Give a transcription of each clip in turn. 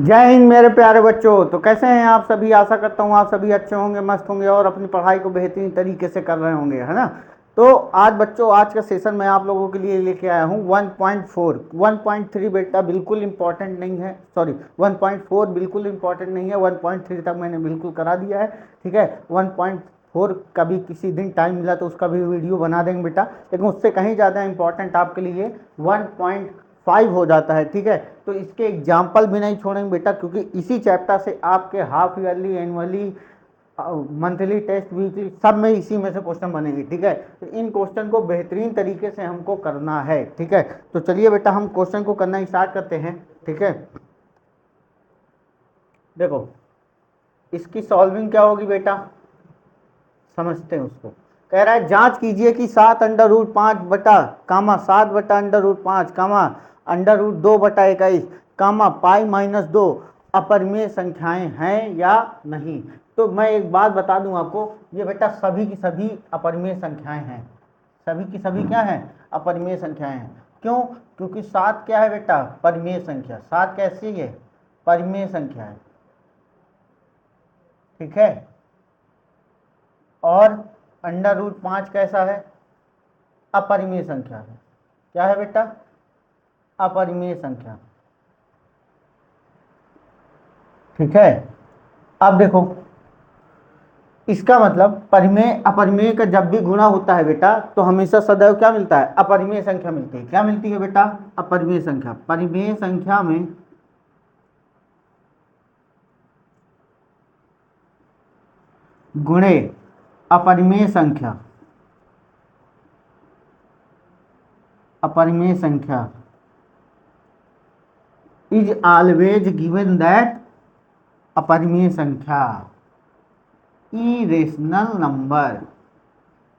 जय हिंद मेरे प्यारे बच्चों। तो कैसे हैं आप सभी? आशा करता हूँ आप सभी अच्छे होंगे, मस्त होंगे और अपनी पढ़ाई को बेहतरीन तरीके से कर रहे होंगे, है ना। तो आज बच्चों, आज का सेशन मैं आप लोगों के लिए लेके आया हूँ 1.4। 1.3 बेटा बिल्कुल इंपॉर्टेंट नहीं है, सॉरी 1.4 बिल्कुल इंपॉर्टेंट नहीं है। 1.3 तक मैंने बिल्कुल करा दिया है, ठीक है। 1.4 कभी किसी दिन टाइम मिला तो उसका भी वीडियो बना देंगे बेटा, लेकिन उससे कहीं ज़्यादा इंपॉर्टेंट आपके लिए 1.5 हो जाता है, ठीक है। तो इसके एग्जाम्पल भी नहीं छोड़ेंगे बेटा, क्योंकि इसी चैप्टर से आपके half yearly, annually, monthly test, weekly सब में इसी में से क्वेश्चन बनेंगे, ठीक है। तो इन क्वेश्चन को बेहतरीन तरीके से हमको करना है, ठीक है। तो चलिए बेटा हम क्वेश्चन को करना स्टार्ट करते हैं, ठीक है। देखो इसकी सॉल्विंग क्या होगी बेटा, समझते हैं उसको। कह रहा है जांच कीजिए कि 7√5 कामा √2/21 कामा π-2 अपरिमेय संख्याएं हैं या नहीं। तो मैं एक बात बता दूं आपको, ये बेटा सभी की सभी अपरिमेय संख्याएं हैं। सभी की सभी क्या है? अपरिमेय संख्याएं हैं। क्यों? क्योंकि 7 क्या है बेटा? परिमेय संख्या। 7 कैसी है? परिमेय संख्या है, ठीक है। और √5 कैसा है? अपरिमेय संख्या है। क्या है बेटा? अपरिमेय संख्या, ठीक है। अब देखो इसका मतलब परिमेय अपरिमेय का जब भी गुणा होता है बेटा, तो हमेशा सदैव क्या मिलता है? अपरिमेय संख्या मिलती है। क्या मिलती है बेटा? अपरिमेय संख्या। परिमेय संख्या में गुणे अपरिमेय संख्या, अपरिमेय संख्या इज ऑलवेज गिवन दैट अपरिमेय संख्या, इरेशनल नंबर,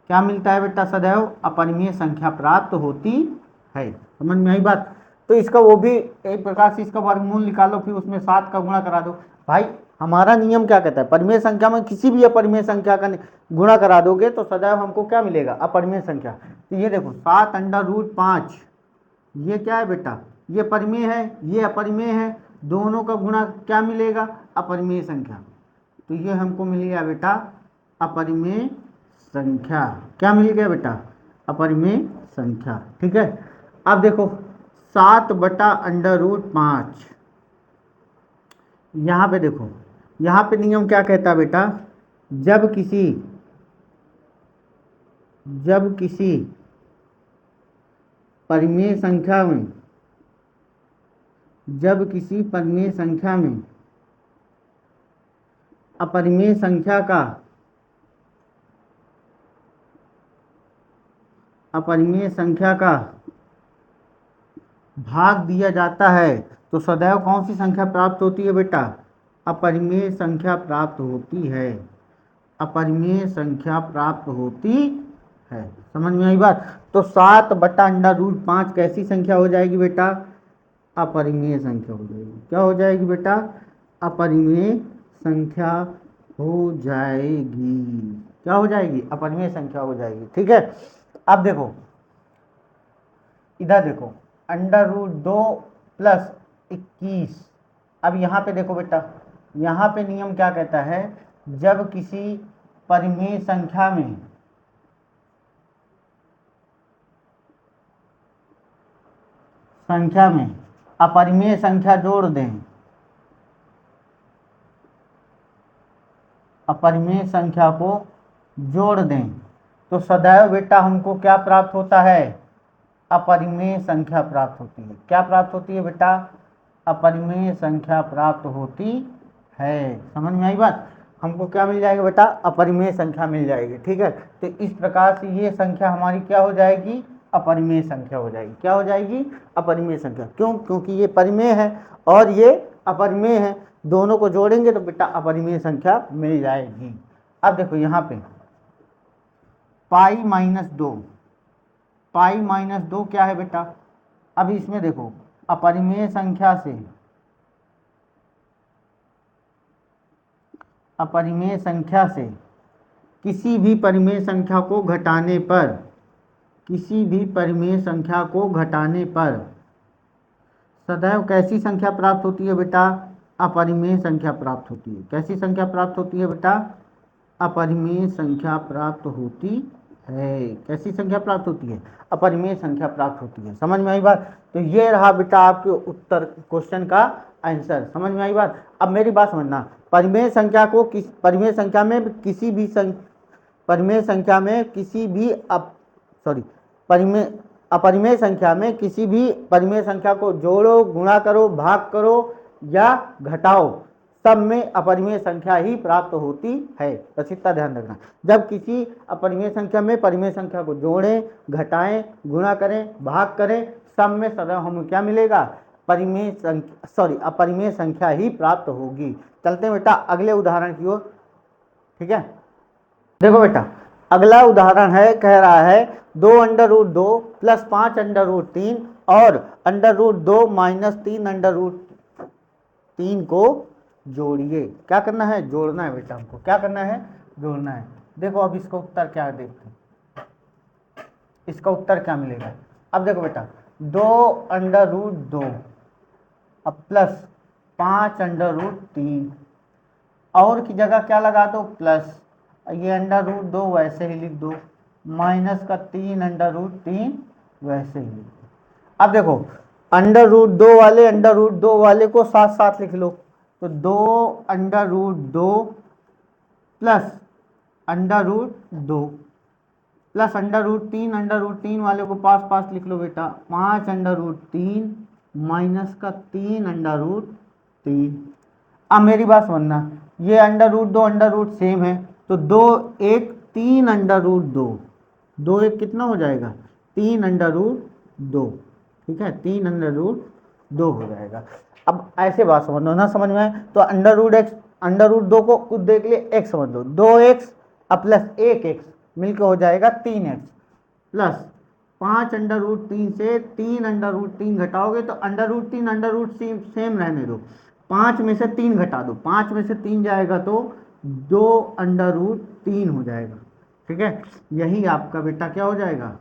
क्या मिलता है बेटा? सदैव अपरिमेय संख्या प्राप्त होती है। समझ में आई बात? तो इसका वो भी एक प्रकार से इसका वर्गमूल निकालो, फिर उसमें 7 का गुणा करा दो। भाई हमारा नियम क्या कहता है? परिमेय संख्या में किसी भी अपरिमेय संख्या का गुणा करा दोगे तो सदैव हमको क्या मिलेगा? अपरिमेय संख्या। तो ये देखो 7√5, ये क्या है बेटा? ये परिमेय है, ये अपरिमेय है, दोनों का गुणा क्या मिलेगा? अपरिमेय संख्या। तो ये हमको मिल गया बेटा अपरिमेय संख्या। क्या मिल गया बेटा? अपरिमेय संख्या, ठीक है। अब देखो 7/√5, यहाँ पे देखो, यहाँ पे नियम क्या कहता है बेटा? जब किसी परिमेय संख्या में, जब किसी परिमेय संख्या में अपरिमेय संख्या का भाग दिया जाता है तो सदैव कौन सी संख्या प्राप्त होती है बेटा? अपरिमेय संख्या प्राप्त होती है। अपरिमेय संख्या प्राप्त होती है। समझ में आई बात? तो 7/√5 कैसी संख्या हो जाएगी बेटा? अपरिमेय संख्या हो जाएगी। क्या हो जाएगी बेटा? अपरिमेय संख्या हो जाएगी। क्या हो जाएगी? अपरिमेय संख्या हो जाएगी, ठीक है। अब देखो इधर देखो, √2 + 21। अब यहाँ पे देखो बेटा, यहाँ पे नियम क्या कहता है? जब किसी परिमेय संख्या में अपरिमेय संख्या जोड़ दें, अपरिमेय संख्या को जोड़ दें, तो सदैव बेटा हमको क्या प्राप्त होता है? अपरिमेय संख्या प्राप्त होती है। क्या प्राप्त होती है बेटा? अपरिमेय संख्या प्राप्त होती है। समझ में आई बात? हमको क्या मिल जाएगा बेटा? अपरिमेय संख्या मिल जाएगी, ठीक है। तो इस प्रकार से ये संख्या हमारी क्या हो जाएगी? अपरिमेय संख्या हो जाएगी। क्या हो जाएगी? अपरिमेय संख्या। क्यों? क्योंकि ये परिमेय है और ये अपरिमेय है, दोनों को जोड़ेंगे तो बेटा अपरिमेय संख्या मिल जाएगी। अब देखो यहाँ पे π-2, π-2 क्या है बेटा? अब इसमें देखो अपरिमेय संख्या से किसी भी परिमेय संख्या को घटाने पर, सदैव कैसी संख्या प्राप्त होती है बेटा? अपरिमेय संख्या प्राप्त होती है। कैसी संख्या प्राप्त होती है बेटा? अपरिमेय संख्या प्राप्त होती है। कैसी संख्या प्राप्त होती है? अपरिमेय संख्या प्राप्त होती है। समझ में आई बात? तो ये रहा बेटा आपके उत्तर क्वेश्चन का आंसर। समझ में आई बात? अब मेरी बात समझना, परिमेय संख्या को परिमेय संख्या में किसी भी परिमेय संख्या में किसी भी अपरिमेय संख्या में किसी भी परिमेय संख्या को जोड़ो, गुणा करो, भाग करो या घटाओ, सब में अपरिमेय संख्या ही प्राप्त होती है। बस इतना ध्यान रखना। जब किसी अपरिमेय संख्या में परिमेय संख्या को जोड़ें, घटाएं, गुणा करें, भाग करें, सब में सदैव हमें क्या मिलेगा? अपरिमेय संख्या ही प्राप्त होगी। चलते हैं बेटा अगले उदाहरण की ओर। ठीक है, देखो बेटा अगला उदाहरण है, कह रहा है 2√2 + 5√3 और √2 - 3√3 को जोड़िए। क्या करना है? जोड़ना है बेटा हमको। क्या करना है? जोड़ना है। देखो अब इसका उत्तर क्या है, देखते हैं इसका उत्तर क्या मिलेगा। अब देखो बेटा 2√2 अब प्लस 5√3 और की जगह क्या लगा दो? प्लस, ये √2 वैसे ही लिख दो, माइनस का 3√3 वैसे ही लिख दो। अब देखो √2 वाले √2 वाले को साथ साथ लिख लो, तो 2√2 प्लस √2 प्लस √3 वाले को पास पास लिख लो बेटा, 5√3 माइनस का 3√3। अब मेरी बात समझना, ये √2 सेम है, तो 2 1 3√2, 2 1 कितना हो जाएगा? 3√2। ठीक है, 3√2 हो जाएगा। अब ऐसे बात समझ लो ना, समझ में आए तो √2 को खुद देख लिए, x समझ लो, 2x अब प्लस 1x मिलकर हो जाएगा 3x प्लस 5√3 से 3√3 घटाओगे तो √3 सेम रहने दो, 5 में से 3 घटा दो, 5 में से 3 जाएगा तो 2√3 हो जाएगा। ठीक है, यही आपका बेटा क्या हो जाएगा?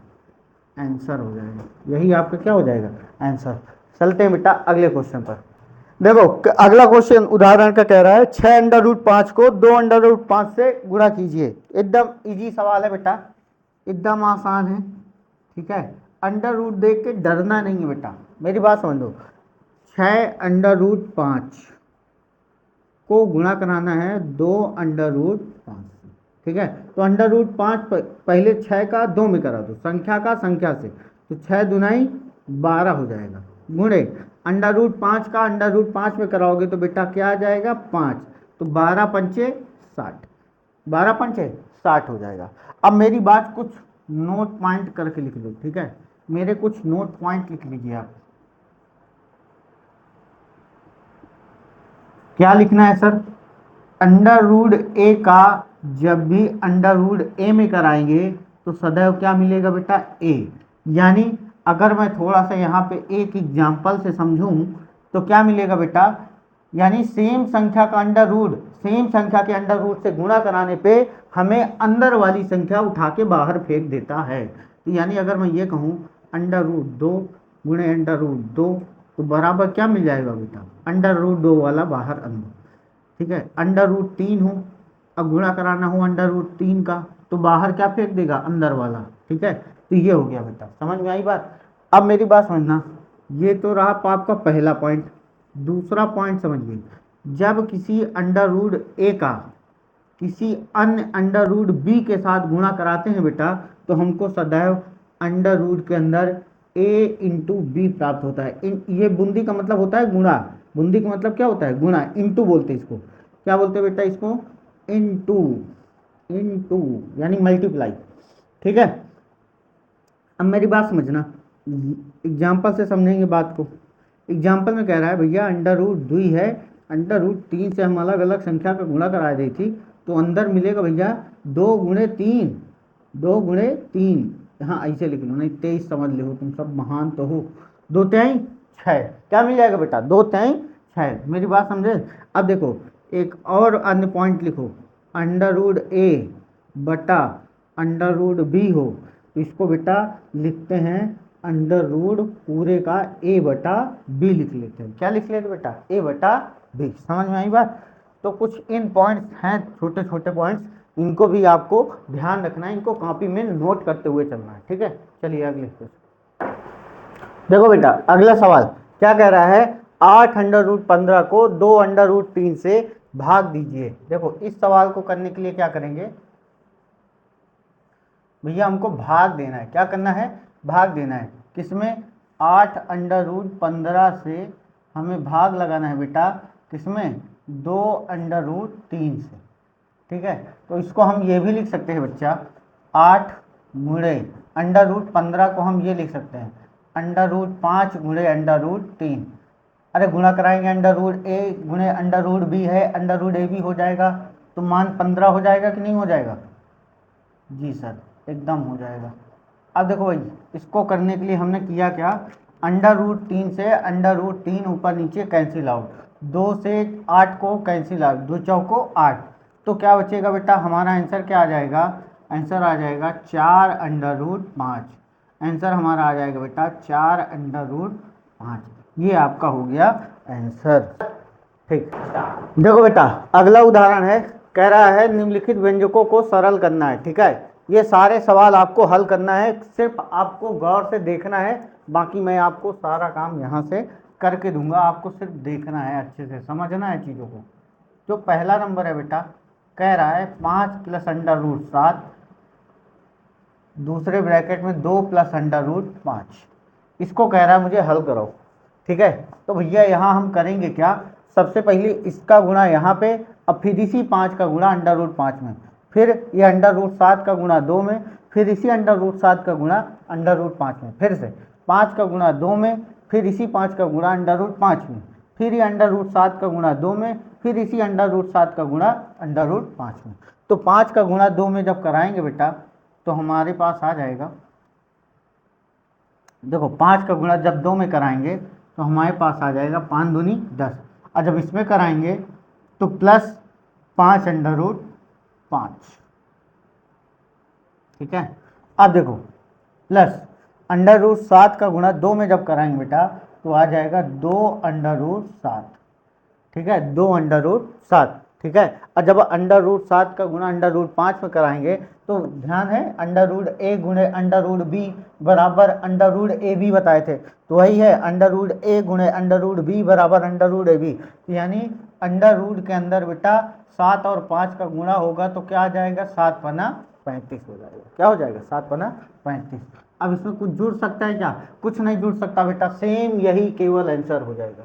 आंसर हो जाएगा। यही आपका क्या हो जाएगा? आंसर। चलते हैं बेटा अगले क्वेश्चन पर। देखो अगला क्वेश्चन उदाहरण का कह रहा है 6√5 को 2√5 से गुणा कीजिए। एकदम इजी सवाल है बेटा, एकदम आसान है। ठीक है, √ देख के डरना नहीं है बेटा, मेरी बात समझ लो। 6√5 को गुणा कराना है 2√5 से। ठीक है, तो √5 पहले 6 का 2 में करा दो, संख्या का संख्या से, तो 6 दूनाई 12 हो जाएगा, गुणे √5 का √5 में कराओगे तो बेटा क्या आ जाएगा? 5, तो 12 पंचे 60, 12 पंचे 60 हो जाएगा। अब मेरी बात कुछ नोट पॉइंट करके लिख लो। ठीक है, मेरे कुछ नोट पॉइंट लिख लीजिए आप। क्या लिखना है सर? √a का जब भी √a में कराएंगे तो सदैव क्या मिलेगा बेटा? a। यानी अगर मैं थोड़ा सा यहाँ पे एक एग्जाम्पल से समझूं तो क्या मिलेगा बेटा? यानी सेम संख्या का सेम संख्या के √ से गुणा कराने पे हमें अंदर वाली संख्या उठा के बाहर फेंक देता है। तो यानी अगर मैं ये कहूँ √2 गुणे √2 तो बराबर क्या मिल जाएगा बेटा? √2 वाला बाहर अंदर। ठीक है, √3 हो, अब गुणा कराना हो √3 का तो बाहर क्या फेंक देगा? अंदर वाला। ठीक है, तो ये हो गया बेटा, समझ में आई बात? अब मेरी बात समझना, ये तो रहा आपका पहला पॉइंट। दूसरा पॉइंट समझिए, जब किसी √a का किसी अन्य √b के साथ गुणा कराते हैं बेटा तो हमको सदैव √ के अंदर a इंटू बी प्राप्त होता है। ये बूंदी का मतलब होता है गुणा, बूंदी का मतलब क्या होता है? गुणा। इंटू बोलते हैं इसको, क्या बोलते हैं बेटा? इसको इंटू, इंटू यानी मल्टीप्लाई। ठीक है, अब मेरी बात समझना, एग्जाम्पल से समझेंगे बात को। एग्जाम्पल में कह रहा है भैया √2 है, √3 से हम अलग अलग संख्या का गुणा करा दी थी, तो अंदर मिलेगा भैया 2 गुणे 3, 2 गुणे 3, हाँ ऐसे लिख लो, नहीं 23 समझ लो, तुम सब महान तो हो। 2 तिहाई 6, क्या मिल जाएगा बेटा? 2 तिहाई 6। मेरी बात समझे? अब देखो एक और अन्य पॉइंट लिखो, √a बटा √b हो तो इसको बेटा लिखते हैं √ पूरे का a बटा b लिख लेते हैं। क्या लिख लेते बेटा? a बटा बी। समझ में आई बात? तो कुछ इन पॉइंट्स हैं, छोटे छोटे पॉइंट्स, इनको भी आपको ध्यान रखना है, इनको कॉपी में नोट करते हुए चलना है। ठीक है, चलिए अगले क्वेश्चन। देखो बेटा अगला सवाल क्या कह रहा है, 8√15 को 2√3 से भाग दीजिए। देखो इस सवाल को करने के लिए क्या करेंगे भैया, हमको भाग देना है। क्या करना है? भाग देना है। किसमें? 8√15 से हमें भाग लगाना है बेटा, किसमें? 2√3 से। ठीक है, तो इसको हम ये भी लिख सकते हैं बच्चा, 8 गुणे √15 को हम ये लिख सकते हैं √5 गुणे √3। अरे गुणा कराएंगे, √a गुणे √b है, √a भी हो जाएगा, तो मान 15 हो जाएगा कि नहीं हो जाएगा? जी सर, एकदम हो जाएगा। अब देखो भाई, इसको करने के लिए हमने किया क्या, √3 से √3 ऊपर नीचे कैंसिल आउट, 2 से 8 को कैंसिल आउट, 2 चौको 8, तो क्या बचेगा बेटा, हमारा आंसर क्या आ जाएगा? आंसर आ जाएगा 4√5। आंसर हमारा आ जाएगा बेटा 4√5। ये आपका हो गया आंसर। ठीक, देखो बेटा अगला उदाहरण है, कह रहा है निम्नलिखित व्यंजकों को सरल करना है। ठीक है, ये सारे सवाल आपको हल करना है, सिर्फ आपको गौर से देखना है, बाकी मैं आपको सारा काम यहाँ से करके दूंगा, आपको सिर्फ देखना है, अच्छे से समझना है चीज़ों को। जो पहला नंबर है बेटा, कह रहा है 5 + √7, दूसरे ब्रैकेट में 2 + √5, इसको कह रहा है मुझे हल करो। ठीक है, तो भैया यहाँ हम करेंगे क्या, सबसे पहले इसका गुणा यहाँ पे, अब फिर इसी 5 का गुणा √5 में, फिर ये √7 का गुणा 2 में, फिर इसी √7 का गुणा √5 में, फिर से 5 का गुणा 2 में, फिर इसी 5 का गुणा √5 में, फिर ये √7 का गुणा 2 में, फिर इसी √7 का गुणा √5 में। तो 5 का गुणा 2 में जब कराएंगे बेटा, तो हमारे पास आ जाएगा, देखो 5 का गुणा जब 2 में कराएंगे तो हमारे पास आ जाएगा 5 दूनी 10, और जब इसमें कराएंगे तो +5√5। ठीक है, अब देखो प्लस √7 का गुणा 2 में जब कराएंगे बेटा, तो आ जाएगा 2√7। ठीक है, 2√7। ठीक है, और जब √7 का गुणा √5 में कराएंगे तो ध्यान है, √a गुणे √b बराबर √ab बताए थे, तो वही है √a गुणे √b बराबर √ab, यानी अंडर के अंदर बेटा 7 और 5 का गुणा होगा तो क्या आ जाएगा, 7 पना 35 हो जाएगा। क्या हो जाएगा? 7 पना 35। अब इसमें कुछ जुड़ सकता है क्या? कुछ नहीं जुड़ सकता बेटा, सेम यही केवल आंसर हो जाएगा,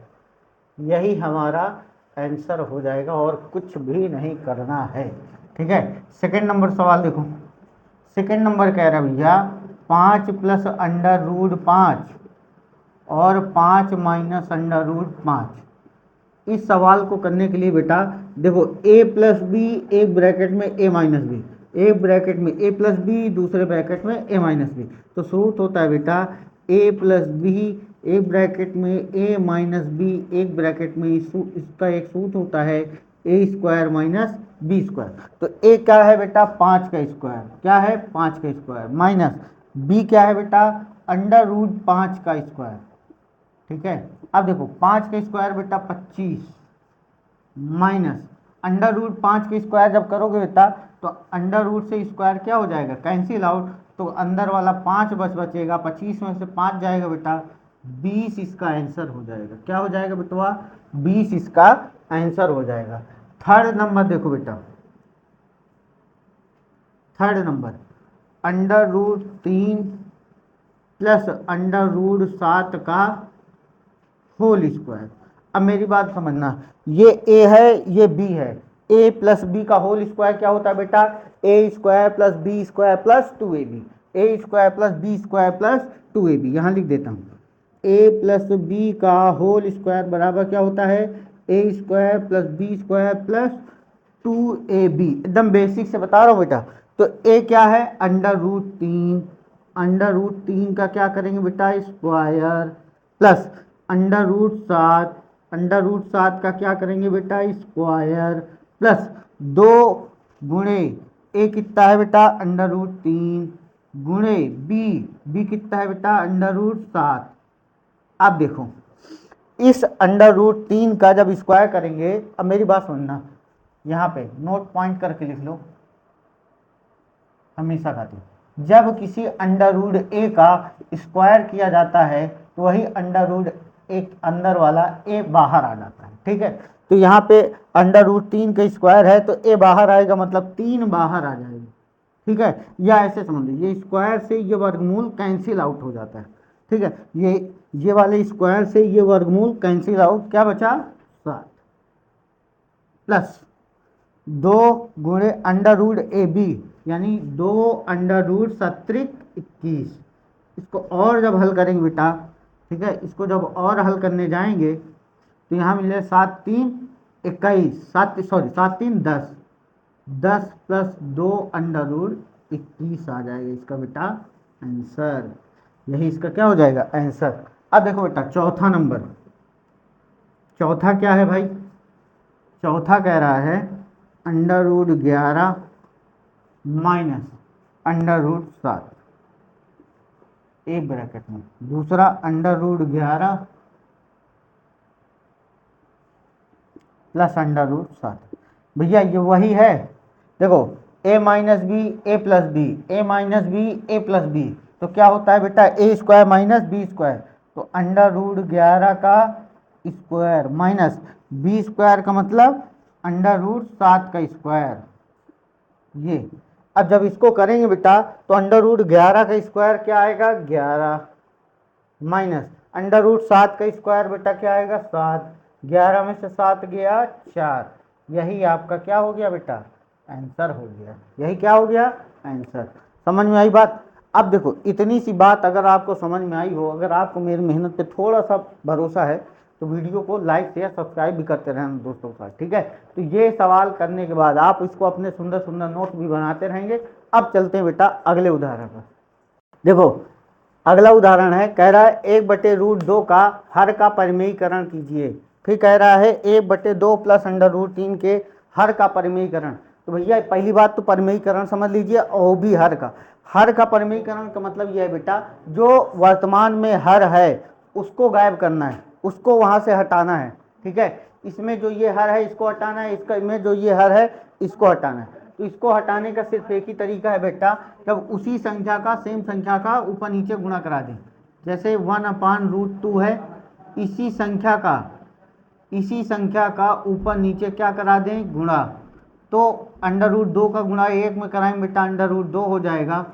यही हमारा आंसर हो जाएगा, और कुछ भी नहीं करना है। ठीक है, सेकंड नंबर सवाल देखो, सेकंड नंबर कह रहा है भैया 5 + √5 और 5 - √5। इस सवाल को करने के लिए बेटा देखो, a + b एक ब्रैकेट में a - b, एक ब्रैकेट में a + b, दूसरे ब्रैकेट में a - b, तो सूत्र होता है बेटा a + b, एक ब्रैकेट में a - b, एक ब्रैकेट में इसका एक सूत्र होता है a² - b²। तो a क्या है बेटा? 5 का स्क्वायर। क्या है? 5 का स्क्वायर, माइनस b क्या है बेटा? √5 का स्क्वायर। ठीक है, अब देखो 5 का स्क्वायर बेटा 25, माइनस √5 का स्क्वायर जब करोगे बेटा तो √ से स्क्वायर क्या हो जाएगा? कैंसिल आउट, तो अंदर वाला 5 बचेगा, 25 में से 5 जाएगा बेटा, 20 इसका आंसर हो जाएगा। क्या हो जाएगा बेटवा? 20 इसका आंसर हो जाएगा। थर्ड नंबर देखो बेटा, थर्ड नंबर √3 प्लस √7 का होल स्क्वायर। अब मेरी बात समझना, ये a है, ये b है, a + b का होल स्क्वायर क्या होता है बेटा? a² + b² + 2ab, a² + b² + 2ab। यहाँ लिख देता हूँ, a + b का होल स्क्वायर बराबर क्या होता है? a² + b² + 2ab। एकदम बेसिक से बता रहा हूँ बेटा। तो a क्या है? √3, √3 का क्या करेंगे बेटा? स्क्वायर, प्लस √7, √7 का क्या करेंगे बेटा? स्क्वायर, प्लस 2 गुणे a कितना है बेटा? √3 गुणे b कितना है बेटा? √7। अब देखो इस √3 का जब स्क्वायर करेंगे, अब मेरी बात सुनना, यहाँ पे नोट पॉइंट करके लिख लो हमेशा खातिर, जब किसी √a का स्क्वायर किया जाता है तो वही √1 अंदर वाला a बाहर आ जाता है, ठीक है। तो यहाँ पे √3 का स्क्वायर है तो a बाहर आएगा, मतलब 3 बाहर आ जाएगा, ठीक है। या ऐसे समझ लीजिए, ये स्क्वायर से ये वर्गमूल कैंसिल आउट हो जाता है, ठीक है। ये वाले स्क्वायर से ये वर्गमूल कैंसिल आउट, क्या बचा 7 प्लस 2 गुणे √AB, यानी 2 √17 इसको और जब हल करेंगे बेटा, ठीक है, इसको जब और हल करने जाएंगे तो यहाँ मिले 7 3 21, 7 3 10, 10 प्लस 2 √21 आ जाएगा इसका बेटा आंसर। यही इसका क्या हो जाएगा आंसर। अब देखो बेटा चौथा नंबर, चौथा क्या है भाई, चौथा कह रहा है √11 माइनस √7, एक ब्रैकेट में, दूसरा √11 प्लस √7। भैया ये वही है, देखो a minus b a plus b, a minus b a plus b, तो क्या होता है बेटा a square minus b square, तो √11 का स्क्वायर माइनस बी स्क्वायर का मतलब √7 का स्क्वायर। ये अब जब इसको करेंगे बेटा तो √11 का स्क्वायर क्या आएगा 11, माइनस √7 का स्क्वायर बेटा क्या आएगा 7, 11 में से 7 गया 4, यही आपका क्या हो गया बेटा आंसर हो गया। यही क्या हो गया आंसर। समझ में आई बात। अब देखो इतनी सी बात अगर आपको समझ में आई हो, अगर आपको मेरी मेहनत पे थोड़ा सा भरोसा है तो वीडियो को लाइक शेयर सब्सक्राइब भी करते रहना दोस्तों के साथ, ठीक है। तो ये सवाल करने के बाद आप इसको अपने सुंदर सुंदर नोट भी बनाते रहेंगे। अब चलते हैं बेटा अगले उदाहरण पर। देखो अगला उदाहरण है, कह रहा है 1/√2 का हर का परिमेयीकरण कीजिए। फिर कह रहा है 1/2 प्लस √3 के हर का परिमेयीकरण। तो भैया पहली बात तो परिमेयीकरण समझ लीजिए, और भी हर का परिमेयीकरण का मतलब यह है बेटा, जो वर्तमान में हर है उसको गायब करना है, उसको वहां से हटाना है, ठीक है। इसमें जो ये हर है इसको हटाना है, इसका में जो ये हर है इसको हटाना है। तो इसको हटाने का सिर्फ एक ही तरीका है बेटा, जब उसी संख्या का सेम संख्या का ऊपर नीचे गुणा करा दें। जैसे 1/√2 है, इसी संख्या का ऊपर नीचे क्या करा दें गुणा, तो √2 का गुणा 1 में कराएंगे बेटा √2 हो जाएगा,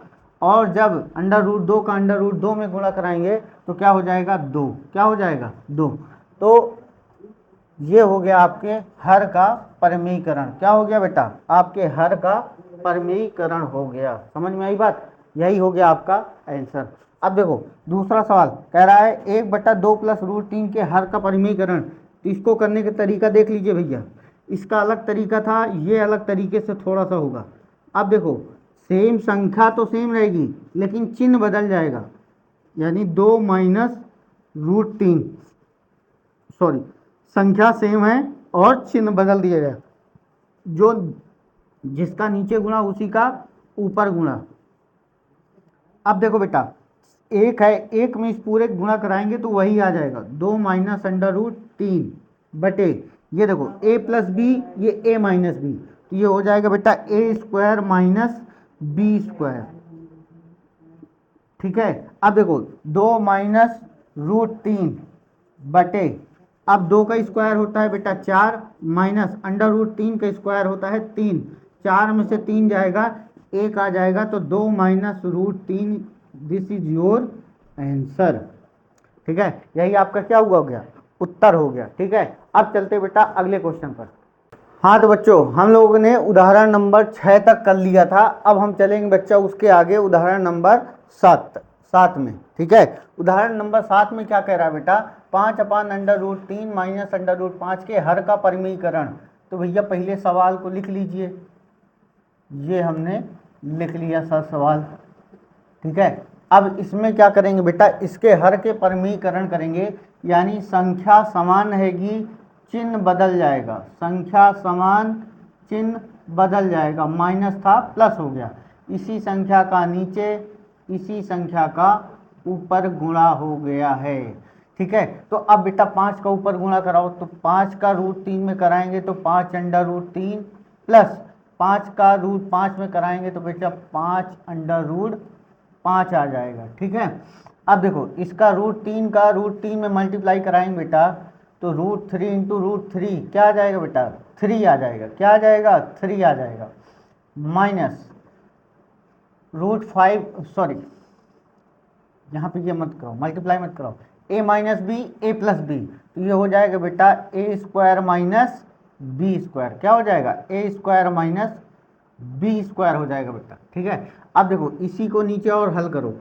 और जब √2 का √2 में गुणा कराएंगे तो क्या हो जाएगा 2, क्या हो जाएगा 2। तो ये हो गया आपके हर का परिमेयीकरण, क्या हो गया बेटा आपके हर का परिमेयीकरण हो गया। समझ में आई बात, यही हो गया आपका आंसर। अब देखो दूसरा सवाल कह रहा है 1/2 प्लस √3 के हर का परिमेयीकरण। तो इसको करने का तरीका देख लीजिए भैया, इसका अलग तरीका था, ये अलग तरीके से थोड़ा सा होगा। अब देखो सेम संख्या तो सेम रहेगी लेकिन चिन्ह बदल जाएगा, यानी 2 माइनस √3, सॉरी संख्या सेम है और चिन्ह बदल दिया गया, जो जिसका नीचे गुणा उसी का ऊपर गुणा। अब देखो बेटा एक है, एक में इस पूरे गुणा कराएंगे तो वही आ जाएगा 2 माइनस √3 बटे, ये देखो a प्लस बी, ये a माइनस बी, तो ये हो जाएगा बेटा a square minus b square, ठीक है। अब देखो 2 माइनस √3 बटे, अब 2 का स्क्वायर होता है बेटा 4, माइनस √3 का स्क्वायर होता है 3, 4 में से 3 जाएगा 1 आ जाएगा, तो 2 minus √3, this is your answer, ठीक है। यही आपका क्या हुआ हो गया उत्तर हो गया, ठीक है। अब चलते बेटा अगले क्वेश्चन पर। हाँ तो बच्चों हम लोगों ने उदाहरण नंबर 6 तक कर लिया था, अब हम चलेंगे बच्चा उसके आगे उदाहरण नंबर 7 में, ठीक है। उदाहरण नंबर 7 में क्या कह रहा है बेटा, 5/√3 माइनस √5 के हर का परिमेयीकरण। तो भैया पहले सवाल को लिख लीजिए, ये हमने लिख लिया सवाल, ठीक है। अब इसमें क्या करेंगे बेटा, इसके हर के परिमेयीकरण करेंगे, यानी संख्या समान रहेगी चिन्ह बदल जाएगा, संख्या समान चिन्ह बदल जाएगा, माइनस था प्लस हो गया, इसी संख्या का नीचे इसी संख्या का ऊपर गुणा हो गया है, ठीक है। तो अब बेटा 5 का ऊपर गुणा कराओ, तो 5 का रूट 3 में कराएंगे तो 5 अंडर रूट 3 प्लस 5 का रूट 5 में कराएंगे तो बेटा 5 अंडर रूट 5 आ जाएगा। ठीक है। अब देखो इसका रूट 3 में मल्टीप्लाई कराएंगे बेटा तो रूट 3 इंटू रूट 3 क्या आ जाएगा बेटा 3 आ जाएगा। क्या आ जाएगा 3 आ जाएगा। माइनस रूट 5 सॉरी यहाँ पे ये मत करो, मल्टीप्लाई मत करो, a minus b a plus b, तो ये हो जाएगा बेटा a square minus b square. क्या हो जाएगा a square minus b square हो जाएगा बेटा। ठीक है। अब देखो इसी को नीचे और हल करो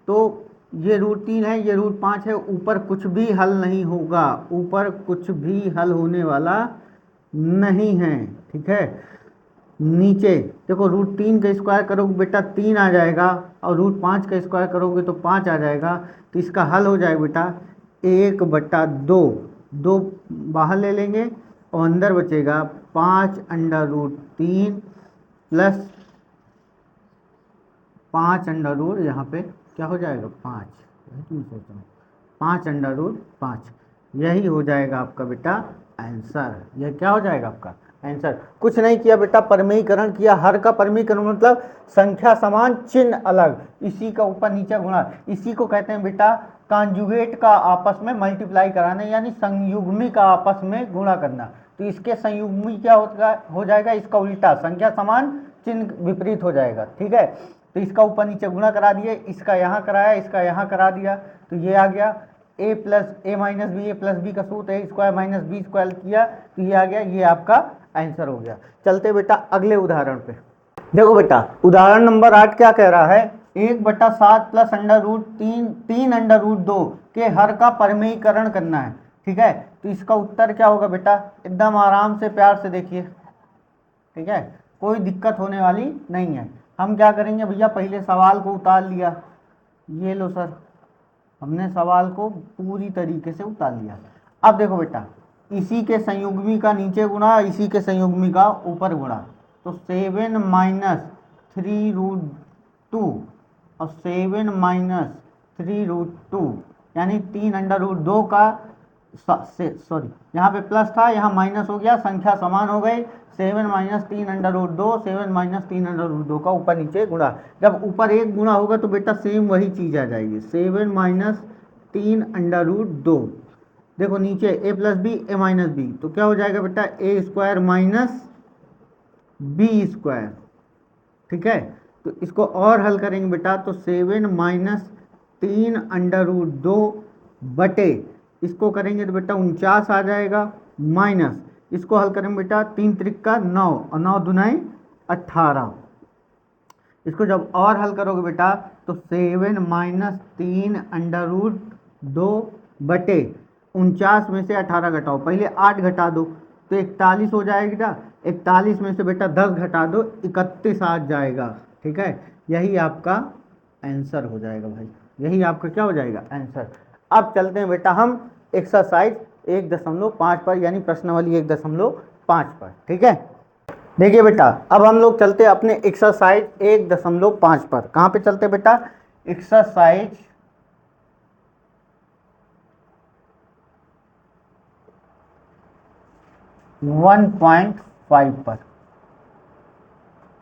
तो ये रूट 3 है, ये रूट 5 है, ऊपर कुछ भी हल नहीं होगा, ऊपर कुछ भी हल होने वाला नहीं है। ठीक है। नीचे देखो रूट 3 का स्क्वायर करोगे बेटा 3 आ जाएगा और रूट 5 का स्क्वायर करोगे तो 5 आ जाएगा। तो इसका हल हो जाएगा बेटा 1/2, 2 बाहर ले लेंगे और अंदर बचेगा 5 under root 3 plus 5 under root यहाँ पे क्या हो जाएगा 5, तुम सोच रहे 5 अंडर रूट 5, यही हो जाएगा आपका बेटा आंसर। यह क्या हो जाएगा आपका आंसर। कुछ नहीं किया बेटा, परमीकरण किया। हर का परमीकरण मतलब संख्या समान चिन्ह अलग, इसी का ऊपर नीचे गुणा, इसी को कहते हैं बेटा कॉन्जुगेट का आपस में मल्टीप्लाई कराना, यानी संयुग्मी का आपस में गुणा करना। तो इसके संयुग्मी क्या हो जाएगा इसका उल्टा, संख्या समान चिन्ह विपरीत हो जाएगा। ठीक है। तो इसका ऊपर नीचे गुणा करा दिए, इसका यहाँ कराया, इसका यहाँ करा दिया, तो ये आ गया ए plus A minus b, a plus B का सूत्र ए स्क्वायर माइनस बी स्क्वायर किया तो ये आ गया, ये आपका आंसर हो गया। चलते बेटा अगले उदाहरण पे। देखो बेटा उदाहरण नंबर 8 क्या कह रहा है, 1/7 plus under root 3 under root 2 के हर का परमीकरण करना है। ठीक है। तो इसका उत्तर क्या होगा बेटा, एकदम आराम से प्यार से देखिए। ठीक है। कोई दिक्कत होने वाली नहीं है। हम क्या करेंगे भैया, पहले सवाल को उतार लिया, ये लो सर, हमने सवाल को पूरी तरीके से उतार लिया। अब देखो बेटा इसी के संयुग्मी का नीचे गुणा, इसी के संयुग्मी का ऊपर गुणा, तो 7 माइनस 3 रूट 2 और 7 माइनस 3 रूट 2 यानी 3 अंडर रूट 2 का सॉरी यहाँ पे प्लस था, यहाँ माइनस हो गया, संख्या समान हो गई। 7 minus 3 under root 2, 7 minus 3 under root 2 का ऊपर नीचे गुणा। जब ऊपर एक गुणा होगा तो बेटा सेम वही चीज़ आ जाएगी, 7 माइनस 3 अंडर रूट 2। देखो नीचे ए plus b a minus b, तो क्या हो जाएगा बेटा a square minus b square. ठीक है। तो इसको और हल करेंगे बेटा तो 7 माइनस 3 अंडर रूट 2 बटे, इसको करेंगे तो बेटा 49 आ जाएगा, माइनस इसको हल करेंगे बेटा 3 त्रिक का 9 और 9 दुनाई 18। इसको जब और हल करोगे बेटा तो 7 माइनस 3 अंडर रूट 2 बटे 49 में से 18 घटाओ, पहले 8 घटा दो तो 41 हो जाएगा। 41 में से बेटा 10 घटा दो, 31 आ जाएगा। ठीक है। यही आपका आंसर हो जाएगा भाई, यही आपका क्या हो जाएगा आंसर। अब चलते हैं बेटा हम एक्सरसाइज 1.5 पर, यानी प्रश्नावली 1.5 पर। ठीक है। देखिए बेटा अब हम लोग चलते हैं अपने एक्सरसाइज 1.5 पर। कहाँ पे चलते हैं बेटा, एक्सरसाइज 1.5 पर।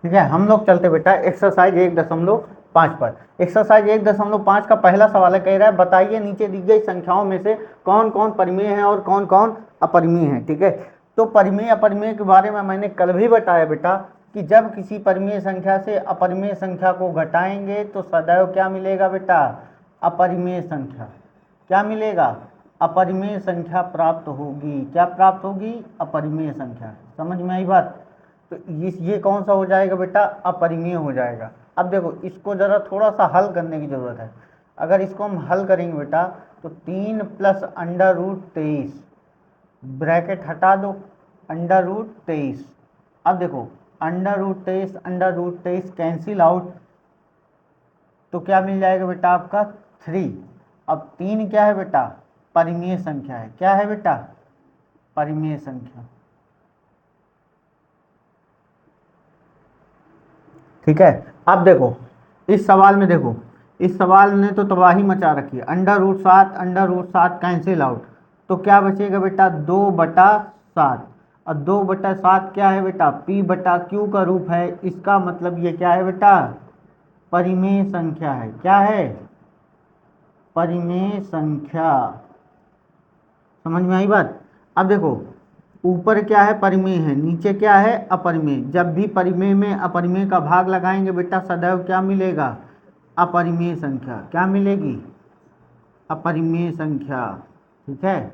ठीक है। हम लोग चलते बेटा एक्सरसाइज 1.5 पर। एक्सरसाइज 1.5 का पहला सवाल है, कह रहा है बताइए नीचे दी गई संख्याओं में से कौन कौन परिमेय है और कौन कौन अपरिमेय है। ठीक है। तो परिमेय अपरिमेय के बारे में मैंने कल भी बताया बेटा कि जब किसी परिमेय संख्या से अपरिमेय संख्या को घटाएंगे तो सदैव क्या मिलेगा बेटा, अपरिमेय संख्या। क्या मिलेगा, अपरिमेय संख्या प्राप्त होगी। क्या प्राप्त होगी, अपरिमेय संख्या। समझ में आई बात। तो ये कौन सा हो जाएगा बेटा, अपरिमेय हो जाएगा। अब देखो इसको ज़रा थोड़ा सा हल करने की ज़रूरत है। अगर इसको हम हल करेंगे बेटा तो 3 प्लस अंडर रूट 23, ब्रैकेट हटा दो, अंडर रूट 23। अब देखो अंडर रूट 23 कैंसिल आउट, तो क्या मिल जाएगा बेटा आपका 3। अब 3 क्या है बेटा, परिमेय संख्या है। क्या है बेटा, परिमेय संख्या। ठीक है। अब देखो इस सवाल में देखो, इस सवाल ने तो तबाही मचा रखी है। अंडर रूट 7 कैंसिल आउट, तो क्या बचेगा बेटा 2/7। और 2/7 क्या है बेटा, P/Q का रूप है। इसका मतलब ये क्या है बेटा, परिमेय संख्या है। क्या है, परिमेय संख्या। समझ में आई बात। अब देखो ऊपर क्या है, परिमेय है, नीचे क्या है, अपरिमेय। जब भी परिमेय में अपरिमेय का भाग लगाएंगे बेटा सदैव क्या मिलेगा, अपरिमेय संख्या। क्या मिलेगी, अपरिमेय संख्या। ठीक है,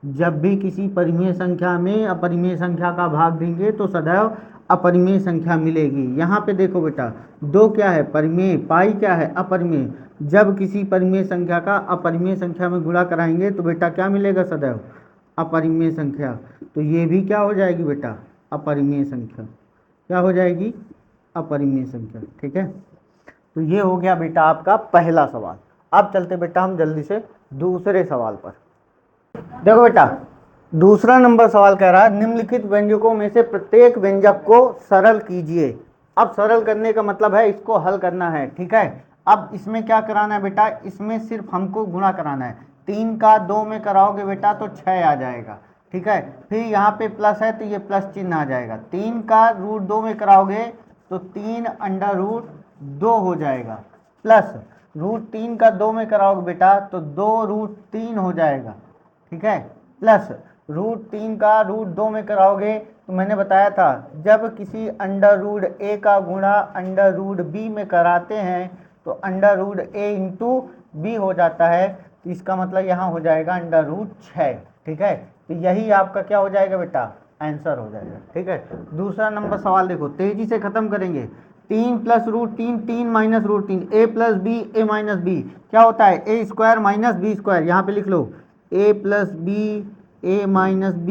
जब भी किसी परिमेय संख्या में अपरिमेय संख्या का भाग देंगे तो सदैव अपरिमेय संख्या मिलेगी। यहाँ पे देखो बेटा 2 क्या है, परिमेय, पाई क्या है, अपरिमेय। जब किसी परिमेय संख्या का अपरिमेय संख्या में गुणा कराएंगे तो बेटा क्या मिलेगा, सदैव अपरिमेय संख्या। तो ये भी क्या हो जाएगी बेटा, अपरिमेय संख्या। क्या हो जाएगी, अपरिमेय संख्या। ठीक है, तो ये हो गया बेटा आपका पहला सवाल। अब चलते बेटा हम जल्दी से दूसरे सवाल पर। देखो बेटा दूसरा नंबर सवाल कह रहा है निम्नलिखित व्यंजकों में से प्रत्येक व्यंजक को सरल कीजिए। अब सरल करने का मतलब है इसको हल करना है। ठीक है, अब इसमें क्या कराना है बेटा, इसमें सिर्फ हमको गुणा कराना है। 3 का 2 में कराओगे बेटा तो 6 आ जाएगा। ठीक है, फिर यहाँ पे प्लस है तो ये प्लस चिन्ह आ जाएगा। 3 का रूट 2 में कराओगे तो 3√2 हो जाएगा, प्लस √3 का 2 में कराओगे बेटा तो 2√3 हो जाएगा। ठीक है, प्लस √3 का √2 में कराओगे तो मैंने बताया था जब किसी अंडर रूट a का गुणा अंडर रूट b में कराते हैं तो under root a into b हो जाता है। तो इसका मतलब यहाँ हो जाएगा अंडर रूट 6। ठीक है, तो यही आपका क्या हो जाएगा बेटा, आंसर हो जाएगा। ठीक है, दूसरा नंबर सवाल देखो तेजी से खत्म करेंगे। 3 + √3 3 - √3 a + b a - b क्या होता है, a² - b²। यहाँ पे लिख लो a + b a - b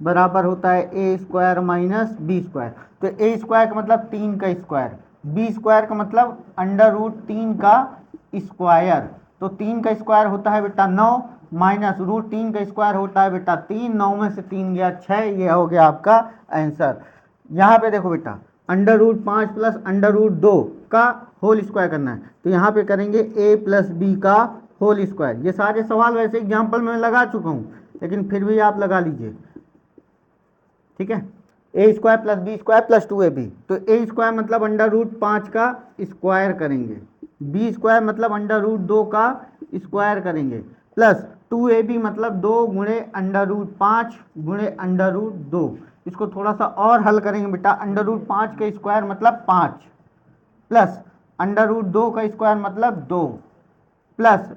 बराबर होता है a² - b²। तो a² का मतलब 3 का स्क्वायर, b² का मतलब अंडर रूट 3 का स्क्वायर। तो 3 का स्क्वायर होता है बेटा 9 माइनस √3 का स्क्वायर होता है बेटा 3। 9 में से 3 गया 6, ये हो गया आपका आंसर। यहाँ पे देखो बेटा under root 5 plus under root 2 का होल स्क्वायर करना है तो यहाँ पे करेंगे a + b का होल स्क्वायर। ये सारे सवाल वैसे एग्जाम्पल में लगा चुका हूँ लेकिन फिर भी आप लगा लीजिए। ठीक है, a² + b² + 2ab। तो a² मतलब अंडर रूट 5 का स्क्वायर करेंगे, b² मतलब अंडर रूट 2 का स्क्वायर करेंगे, प्लस 2ab मतलब 2 गुणे अंडर रूट 5 गुणे अंडर रूट 2। इसको थोड़ा सा और हल करेंगे बेटा, अंडर रूट 5 का स्क्वायर मतलब 5 प्लस अंडर रूट 2 का स्क्वायर मतलब 2 प्लस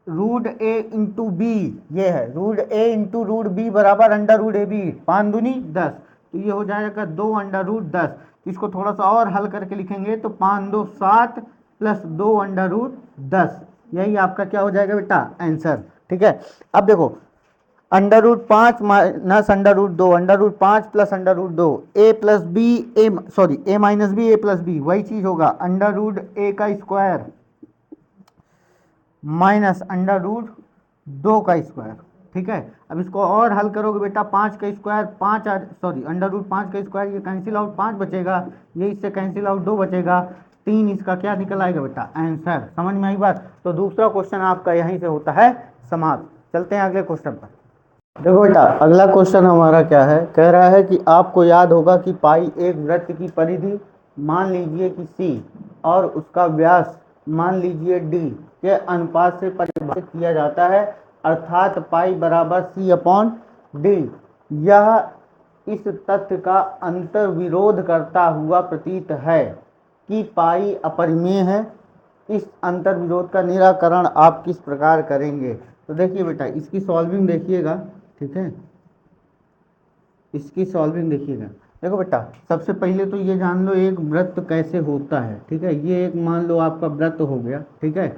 √a इंटू बी, ये है √a इंटू √b बराबर अंडर रूट ab। 5 दूनी 10, तो ये हो जाएगा 2 अंडर रूट 10। इसको थोड़ा सा और हल करके लिखेंगे तो 5 2 7 प्लस 2 अंडर रूट 10। यही आपका क्या हो जाएगा बेटा, आंसर। ठीक है, अब देखो under root 5 minus under root 2 under root 5 plus under root 2 a + b a sorry a - b a + b वही चीज होगा अंडर रूट 1 का स्क्वायर माइनस अंडर रूट 2 का स्क्वायर। ठीक है, अब इसको और हल करोगे बेटा 5 का स्क्वायर 5 सॉरी अंडर रूट 5 का स्क्वायर, ये कैंसिल आउट 5 बचेगा, ये इससे कैंसिल आउट 2 बचेगा, 3 इसका क्या निकल आएगा बेटा, आंसर। समझ में आई बात। तो दूसरा क्वेश्चन आपका यहीं से होता है समाप्त। चलते हैं अगले क्वेश्चन पर। देखो बेटा अगला क्वेश्चन हमारा क्या है, कह रहा है कि आपको याद होगा कि पाई एक वृत्त की परिधि मान लीजिए कि C और उसका व्यास मान लीजिए D के अनुपात से परिभाषित किया जाता है, अर्थात पाई बराबर C/D। यह इस तथ्य का अंतर्विरोध करता हुआ प्रतीत है कि पाई अपरिमेय है। इस अंतर्विरोध का निराकरण आप किस प्रकार करेंगे। तो देखिए बेटा इसकी सॉल्विंग देखिएगा। ठीक है, इसकी सॉल्विंग देखिएगा। देखो बेटा सबसे पहले तो ये जान लो एक वृत्त कैसे होता है। ठीक है, ये एक मान लो आपका वृत्त हो गया। ठीक है,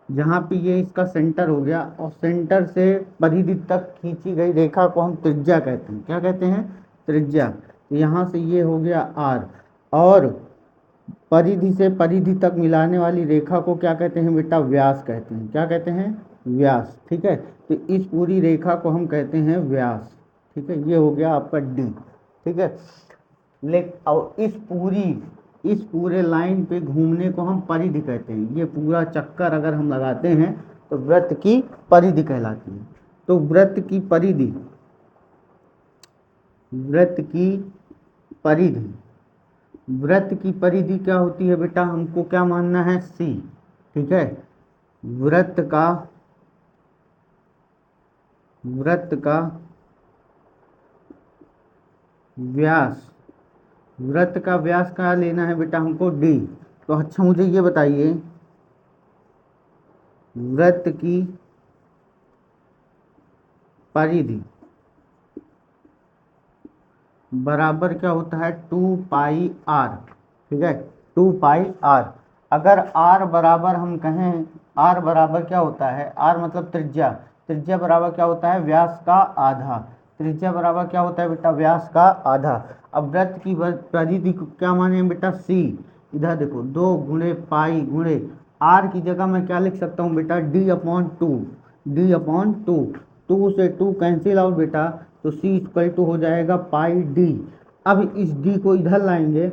जहाँ पे ये इसका सेंटर हो गया और सेंटर से परिधि तक खींची गई रेखा को हम त्रिज्या कहते हैं। क्या कहते हैं, त्रिज्या। तो यहाँ से ये हो गया R और परिधि से परिधि तक मिलाने वाली रेखा को क्या कहते हैं बेटा, व्यास कहते हैं। क्या कहते हैं, व्यास। ठीक है, तो इस पूरी रेखा को हम कहते हैं व्यास। ठीक है, ये हो गया आपका D। ठीक है, और इस पूरी इस पूरे लाइन पे घूमने को हम परिधि कहते हैं। ये पूरा चक्कर अगर हम लगाते हैं तो वृत्त की परिधि कहलाती है। तो वृत्त की परिधि वृत्त की परिधि क्या होती है बेटा, हमको क्या मानना है, सी। ठीक है, वृत्त का व्यास वृत्त का व्यास क्या लेना है बेटा हमको, डी। तो अच्छा मुझे ये बताइए, वृत्त की परिधि बराबर क्या होता है, 2πr। ठीक है, 2πr। अगर r बराबर हम कहें, r बराबर क्या होता है, r मतलब त्रिज्या। त्रिज्या बराबर क्या होता है, व्यास का आधा। त्रिज्या बराबर क्या होता है बेटा, व्यास का आधा। अब वृत्त की परिधि को क्या माने बेटा, c। इधर देखो, 2 गुणे पाई गुणे r की जगह मैं क्या लिख सकता हूँ बेटा, d/2। d/2, 2 से 2 कैंसिल आउट बेटा, तो c इक्वल टू हो जाएगा पाई डी। अब इस d को इधर लाएंगे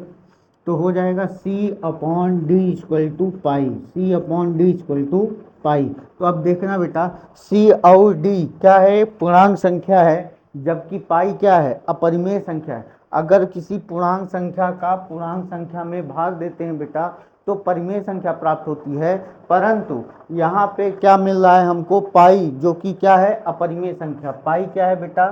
तो हो जाएगा c/d equal to pi. c/d equal to pi. तो अब देखना बेटा, c और d क्या है, पूर्णांक संख्या है, जबकि पाई क्या है, अपरिमेय संख्या है। अगर किसी पूर्णांक संख्या का पूर्णांक संख्या में भाग देते हैं बेटा तो परिमेय संख्या प्राप्त होती है, परंतु यहाँ पे क्या मिल रहा है हमको, पाई, जो कि क्या है, अपरिमेय संख्या। पाई क्या है बेटा,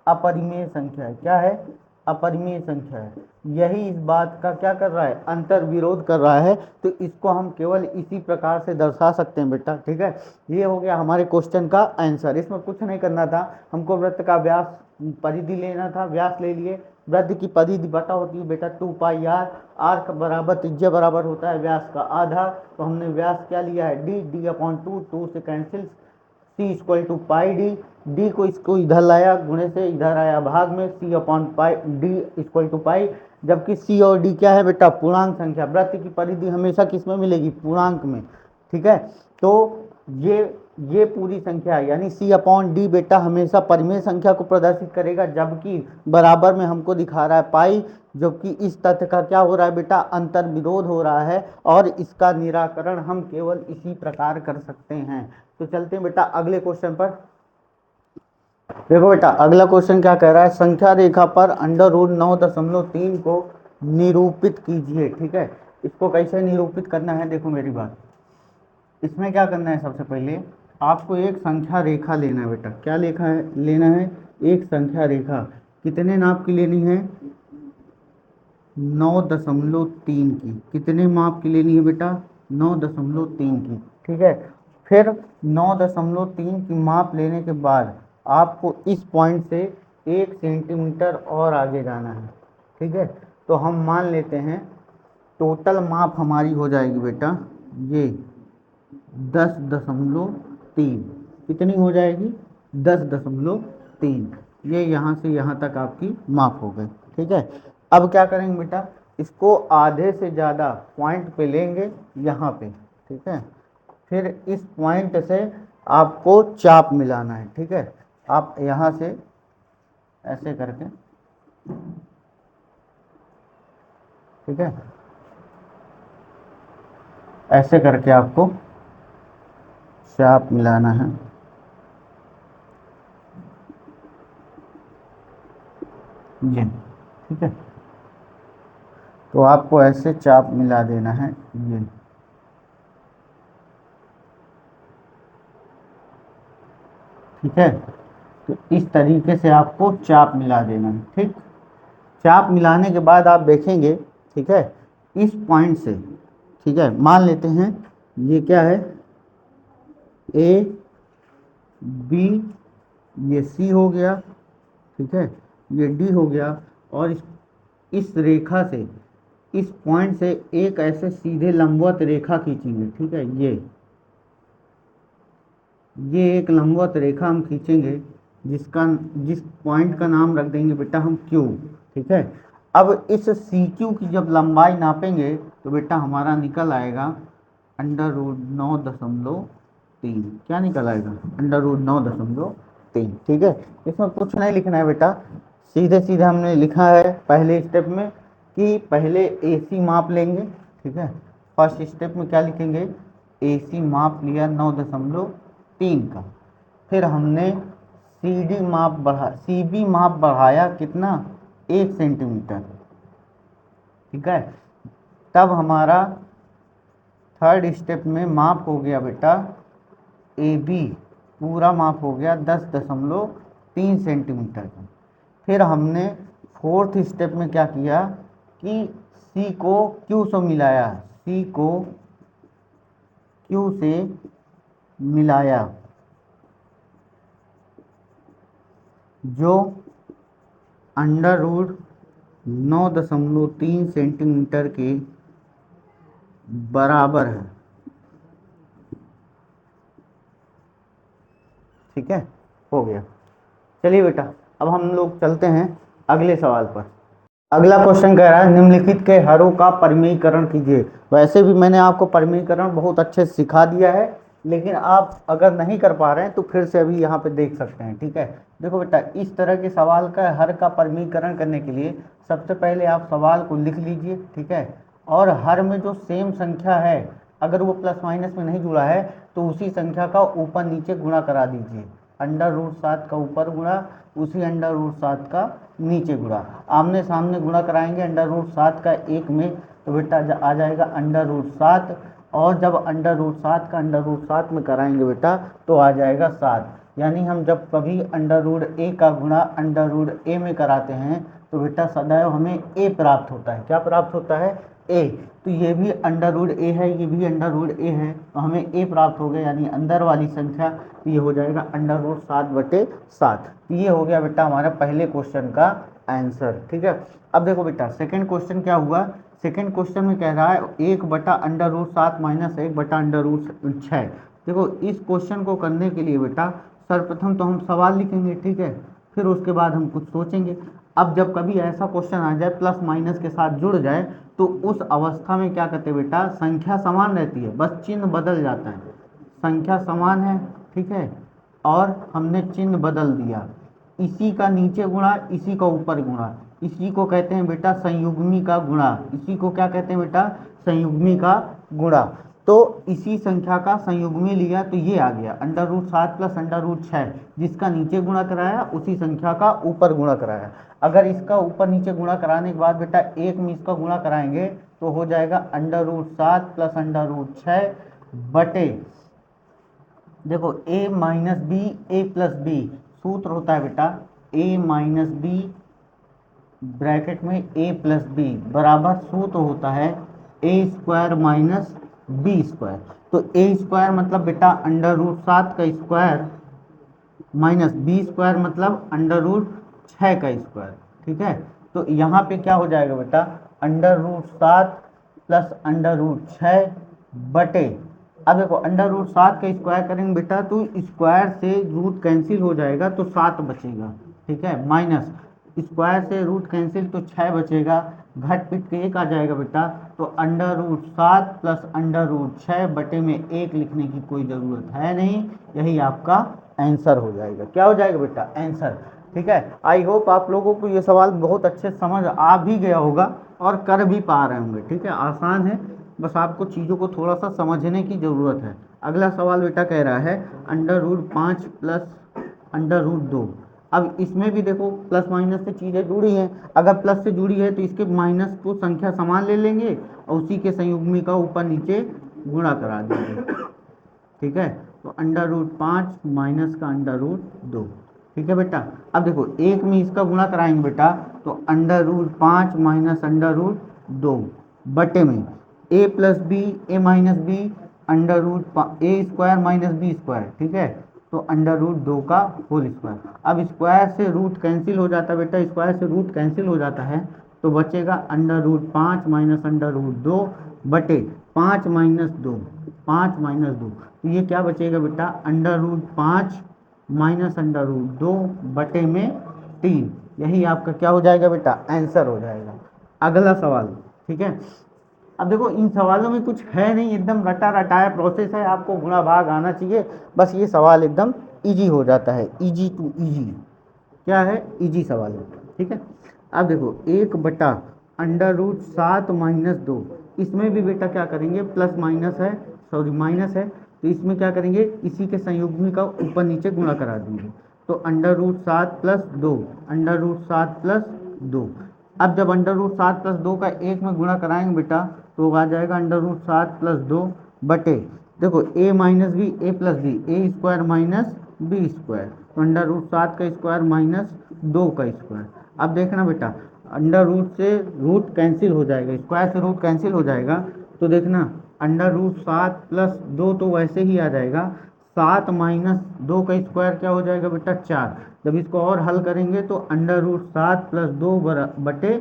अपरिमेय संख्या है। क्या है, अपरिमेय संख्या है। यही इस बात का क्या कर रहा है, अंतर विरोध कर रहा है। तो इसको हम केवल इसी प्रकार से दर्शा सकते हैं बेटा। ठीक है, ये हो गया हमारे क्वेश्चन का आंसर। इसमें कुछ नहीं करना था, हमको वृत्त का व्यास परिधि लेना था, व्यास ले लिए। वृत्त की परिधि बटा होती है बेटा 2πr। r का बराबर त्रिज्या बराबर होता है व्यास का आधा। तो हमने व्यास क्या लिया है, d/2। 2 से cancel, c equal to pi d. D को इसको इधर लाया, गुणे से इधर आया भाग में, c/पाई डी इक्वल टू पाई। जबकि c और d क्या है बेटा, पूर्णांक संख्या। वृत्त की परिधि हमेशा किस में मिलेगी, पूर्णांक में। ठीक है, तो ये पूरी संख्या यानी c/d बेटा हमेशा परिमेय संख्या को प्रदर्शित करेगा, जबकि बराबर में हमको दिखा रहा है पाई। जबकि इस तथ्य का क्या हो रहा है बेटा, अंतर विरोध हो रहा है, और इसका निराकरण हम केवल इसी प्रकार कर सकते हैं। तो चलते हैं बेटा अगले क्वेश्चन पर। देखो बेटा अगला क्वेश्चन क्या कह रहा है, संख्या रेखा पर √9.3 को निरूपित कीजिए। ठीक है, इसको कैसे निरूपित करना है, देखो मेरी बात। इसमें क्या करना है, सबसे पहले आपको एक संख्या रेखा लेना है बेटा। क्या लेना है, एक संख्या रेखा। कितने नाप की लेनी है, 9.3 की। कितने माप की लेनी है बेटा, 9.3 की। ठीक है, फिर 9.3 की माप लेने के बाद आपको इस पॉइंट से 1 सेंटीमीटर और आगे जाना है। ठीक है, तो हम मान लेते हैं टोटल माप हमारी हो जाएगी बेटा ये 10.3। कितनी हो जाएगी, 10.3। ये यहाँ से यहाँ तक आपकी माप हो गई। ठीक है, अब क्या करेंगे बेटा, इसको आधे से ज़्यादा पॉइंट पे लेंगे यहाँ पे। ठीक है, फिर इस पॉइंट से आपको चाप मिलाना है। ठीक है, आप यहाँ से ऐसे करके, ठीक है, ऐसे करके आपको चाप मिलाना है। ये ठीक है, तो आपको ऐसे चाप मिला देना है ये। ठीक है, तो इस तरीके से आपको चाप मिला देना है। ठीक, चाप मिलाने के बाद आप देखेंगे, ठीक है, इस पॉइंट से, ठीक है, मान लेते हैं ये क्या है, ए बी, ये सी हो गया। ठीक है, ये डी हो गया। और इस रेखा से, इस पॉइंट से एक ऐसे सीधे लंबवत रेखा खींचेंगे। ठीक है, ये एक लंबवत रेखा हम खींचेंगे, जिस पॉइंट का नाम रख देंगे बेटा हम क्यू। ठीक है, अब इस सी क्यू की जब लंबाई नापेंगे तो बेटा हमारा निकल आएगा √9.3। क्या निकल आएगा, √9.3। ठीक है, इसमें कुछ नहीं लिखना है बेटा, सीधे सीधे हमने लिखा है पहले स्टेप में कि पहले AC माप लेंगे, ठीक है। फर्स्ट स्टेप में क्या लिखेंगे, AC माप लिया 9.3 का। फिर हमने CB माप बढ़ाया कितना, 1 सेंटीमीटर, ठीक है। तब हमारा थर्ड स्टेप में माप हो गया बेटा AB, पूरा माप हो गया 10.3 सेंटीमीटर का। फिर हमने फोर्थ स्टेप में क्या किया कि C को Q से मिलाया, C को Q से मिलाया, जो अंडर रूट 9.3 सेंटीमीटर के बराबर है, ठीक है। हो गया। चलिए बेटा, अब हम लोग चलते हैं अगले सवाल पर। अगला क्वेश्चन कह रहा है निम्नलिखित के हरों का परिमेयीकरण कीजिए। वैसे भी मैंने आपको परिमेयीकरण बहुत अच्छे से सिखा दिया है, लेकिन आप अगर नहीं कर पा रहे हैं तो फिर से अभी यहाँ पे देख सकते हैं, ठीक है। देखो बेटा, इस तरह के सवाल का हर का परिमेयीकरण करने के लिए सबसे पहले आप सवाल को लिख लीजिए, ठीक है। और हर में जो सेम संख्या है, अगर वो प्लस माइनस में नहीं जुड़ा है तो उसी संख्या का ऊपर नीचे गुणा करा दीजिए। अंडर रूट 7 का ऊपर गुणा, उसी अंडर रूट 7 का नीचे गुणा। आमने सामने गुणा कराएंगे अंडर रूट 7 का 1 में, तो बेटा आ जाएगा अंडर रूट 7। और जब अंडर रूट 7 का अंडर रूट 7 में कराएंगे बेटा तो आ जाएगा 7। यानी हम जब कभी अंडर रूट ए का गुणा अंडर रूट ए में कराते हैं तो बेटा सदैव हमें ए प्राप्त होता है। क्या प्राप्त होता है, ए। तो ये भी अंडर रूट ए है, ये भी अंडर रूट ए है, तो हमें ए प्राप्त हो गया, यानी अंदर वाली संख्या। तो ये हो जाएगा अंडर रूट 7/7। ये हो गया बेटा हमारा पहले क्वेश्चन का आंसर, ठीक है। अब देखो बेटा सेकंड क्वेश्चन क्या हुआ। सेकंड क्वेश्चन में कह रहा है 1/√7 माइनस 1/√6। देखो इस क्वेश्चन को करने के लिए बेटा सर्वप्रथम तो हम सवाल लिखेंगे, ठीक है। फिर उसके बाद हम कुछ सोचेंगे। अब जब कभी ऐसा क्वेश्चन आ जाए प्लस माइनस के साथ जुड़ जाए तो उस अवस्था में क्या करते हैं बेटा, संख्या समान रहती है, बस चिन्ह बदल जाता है। संख्या समान है, ठीक है, और हमने चिन्ह बदल दिया। इसी का नीचे गुणा, इसी का ऊपर गुणा, इसी को कहते हैं बेटा संयुग्मी का गुणा। इसी को क्या कहते हैं बेटा, संयुग्मी का गुणा। तो इसी संख्या का संयुग्मी लिया तो ये आ गया under root 7 plus under root 6। जिसका नीचे गुणा कराया उसी संख्या का ऊपर गुणा कराया। अगर इसका ऊपर नीचे गुणा कराने के बाद बेटा एक में इसका गुणा कराएंगे तो हो जाएगा under root 7 plus under root 6 बटे, देखो a minus b a plus b. सूत्र होता है बेटा a माइनस बी ब्रैकेट में a प्लस बी बराबर सूत्र होता है a² माइनस बी स्क्वायर। तो a² मतलब बेटा अंडर रूट 7 का स्क्वायर माइनस b² मतलब अंडर रूट 6 का स्क्वायर, ठीक है। तो यहाँ पे क्या हो जाएगा बेटा, under root 7 plus under root 6 बटे, अब देखो अंडर रूट 7 का स्क्वायर करेंगे बेटा तो स्क्वायर से रूट कैंसिल हो जाएगा तो 7 बचेगा, ठीक है, माइनस स्क्वायर से रूट कैंसिल तो 6 बचेगा, घट पिट के 1 आ जाएगा बेटा। तो under root 7 plus under root 6 बटे में 1 लिखने की कोई ज़रूरत है नहीं, यही आपका आंसर हो जाएगा। क्या हो जाएगा बेटा, आंसर, ठीक है। आई होप आप लोगों को ये सवाल बहुत अच्छे समझ आ भी गया होगा और कर भी पा रहे होंगे, ठीक है। आसान है, बस आपको चीज़ों को थोड़ा सा समझने की ज़रूरत है। अगला सवाल बेटा कह रहा है under root 5 plus under root 2। अब इसमें भी देखो प्लस माइनस से चीज़ें जुड़ी हैं। अगर प्लस से जुड़ी है तो इसके माइनस को संख्या समान ले लेंगे और उसी के संयुग्मी का ऊपर नीचे गुणा करा देंगे, ठीक है। तो अंडर रूट 5 माइनस का अंडर रूट 2, ठीक है बेटा। अब देखो एक में इसका गुणा कराएंगे बेटा तो under root 5 minus under root 2 बटे में a plus b a minus b under root a² minus b², ठीक है। तो अंडर रूट 2 का होल स्क्वायर। अब स्क्वायर से रूट कैंसिल हो जाता है बेटा, स्क्वायर से रूट कैंसिल हो जाता है तो बचेगा under root 5 minus under root 2 बटे 5 माइनस 2, 5 माइनस 2। तो ये क्या बचेगा बेटा, under root 5 minus under root 2 बटे में 3। यही आपका क्या हो जाएगा बेटा, आंसर हो जाएगा। अगला सवाल, ठीक है। अब देखो इन सवालों में कुछ है नहीं, एकदम रटा रटाया प्रोसेस है, आपको गुणा भाग आना चाहिए, बस ये सवाल एकदम इजी हो जाता है, इजी टू इजी। क्या है, इजी सवाल है, ठीक है। अब देखो 1/√6 अंडर रूट 7 माइनस 2। इसमें भी बेटा क्या करेंगे, प्लस माइनस है, सॉरी माइनस है, तो इसमें क्या करेंगे, इसी के संयुग्मी का ऊपर नीचे गुणा करा देंगे। तो under root 7 plus 2, under root 7 plus 2। अब जब अंडर रूट 7 प्लस 2 का एक में गुणा कराएंगे बेटा, तो आ जाएगा अंडर रूट 7 प्लस 2 बटे, देखो ए minus b, a plus b, A square minus b square, तो अंडर रूट 7 का स्क्वायर माइनस 2 का स्क्वायर। अब देखना बेटा, अंडर रूट से रूट कैंसिल हो जाएगा, स्क्वायर से रूट कैंसिल हो जाएगा, तो देखना अंडर रूट 7 प्लस 2 तो वैसे ही आ जाएगा, 7 माइनस 2 का स्क्वायर क्या हो जाएगा बेटा, 4। जब इसको और हल करेंगे तो अंडर रूट 7 प्लस 2 बटे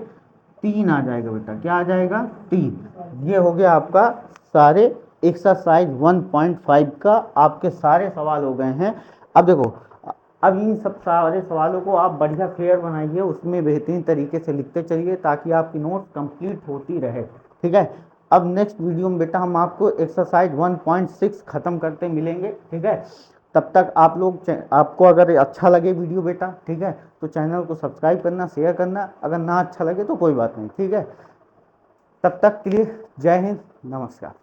3 आ जाएगा बेटा, क्या आ जाएगा, 3। ये हो गया आपका सारे एक्सरसाइज 1.5 का आपके सारे सवाल हो गए हैं। अब देखो, अब इन सब सारे सवालों को आप बढ़िया फेयर बनाइए, उसमें बेहतरीन तरीके से लिखते चलिए ताकि आपकी नोट्स कंप्लीट होती रहे, ठीक है। अब नेक्स्ट वीडियो में बेटा हम आपको एक्सरसाइज 1.6 खत्म करते मिलेंगे, ठीक है। तब तक आप लोग, आपको अगर अच्छा लगे वीडियो बेटा, ठीक है, तो चैनल को सब्सक्राइब करना, शेयर करना, अगर ना अच्छा लगे तो कोई बात नहीं, ठीक है। तब तक के लिए जय हिंद, नमस्कार।